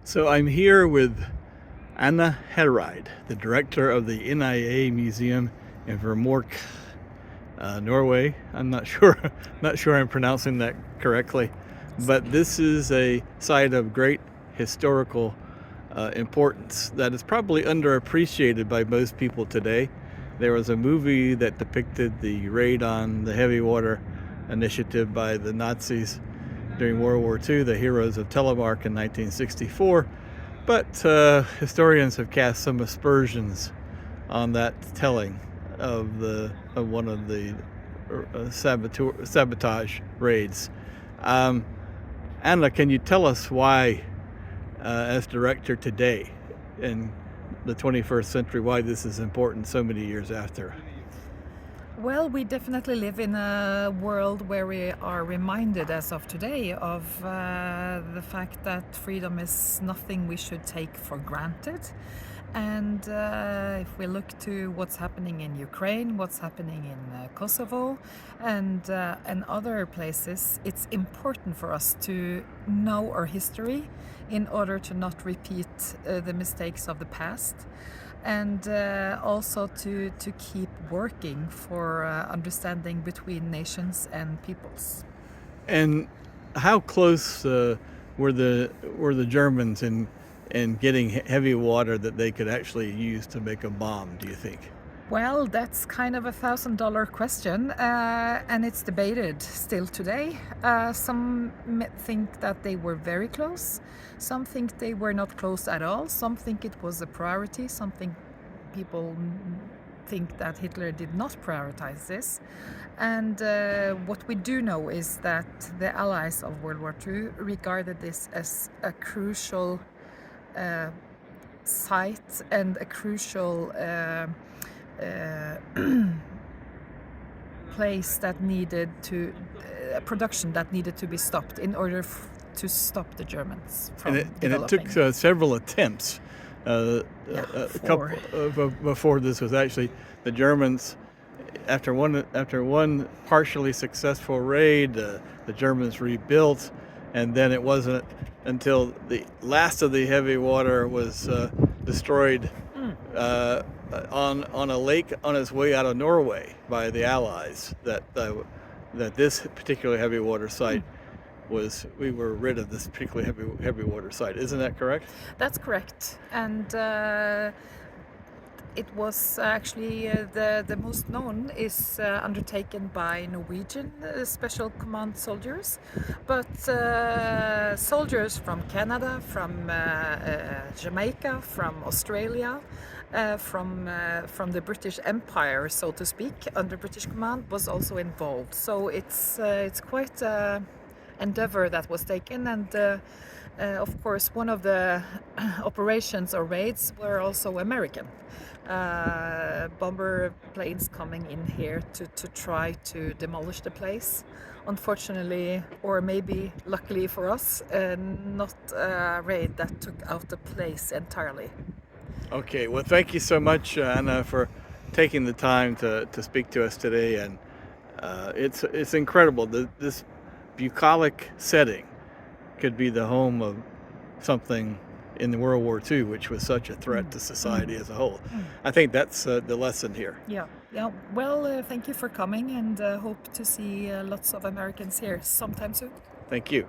So I'm here with Hereid, the director of the NIA Museum in Vemork, Norway. I'm not sure, not sure I'm pronouncing that correctly, but this is a site of great historical importance that is probably underappreciated by most people today. There was a movie that depicted the raid on the heavy water initiative by the Nazis during World War II, the Heroes of Telemark in 1964. But historians have cast some aspersions on that telling of one of the sabotage raids. Anna, can you tell us why, as director today in the 21st century, why this is important so many years after? Well, we definitely live in a world where we are reminded as of today of the fact that freedom is nothing we should take for granted. And if we look to what's happening in Ukraine, what's happening in Kosovo, and other places, it's important for us to know our history in order to not repeat the mistakes of the past. And also to keep working for understanding between nations and peoples. And how close were the Germans in getting heavy water that they could actually use to make a bomb, do you think? Well, that's kind of a $1,000 question, and it's debated still today. Some think that they were very close. Some think they were not close at all. Some think it was a priority. Some people think that Hitler did not prioritize this. And what we do know is that the Allies of World War II regarded this as a crucial site and a crucial place that needed to production that needed to be stopped in order to stop the Germans from developing. And it took several attempts. A couple before this was actually the Germans. After one partially successful raid, the Germans rebuilt, and then it wasn't until the last of the heavy water was destroyed on a lake on its way out of Norway by the Allies that this particular heavy water site we were rid of this particularly heavy water site. Isn't that correct? That's correct. And it was actually the most known is undertaken by Norwegian Special Command soldiers, but soldiers from Canada, from Jamaica, from Australia, from the British Empire, so to speak, under British command, was also involved. So it's quite endeavor that was taken, and of course one of the operations or raids were also American bomber planes coming in here to try to demolish the place. Unfortunately, or maybe luckily for us, not a raid that took out the place entirely. Okay, well, thank you so much, Anna, for taking the time to speak to us today. And it's incredible that this bucolic setting could be the home of something in World War II, which was such a threat to society as a whole. I think that's the lesson here. Yeah. Well, thank you for coming, and hope to see lots of Americans here sometime soon. Thank you.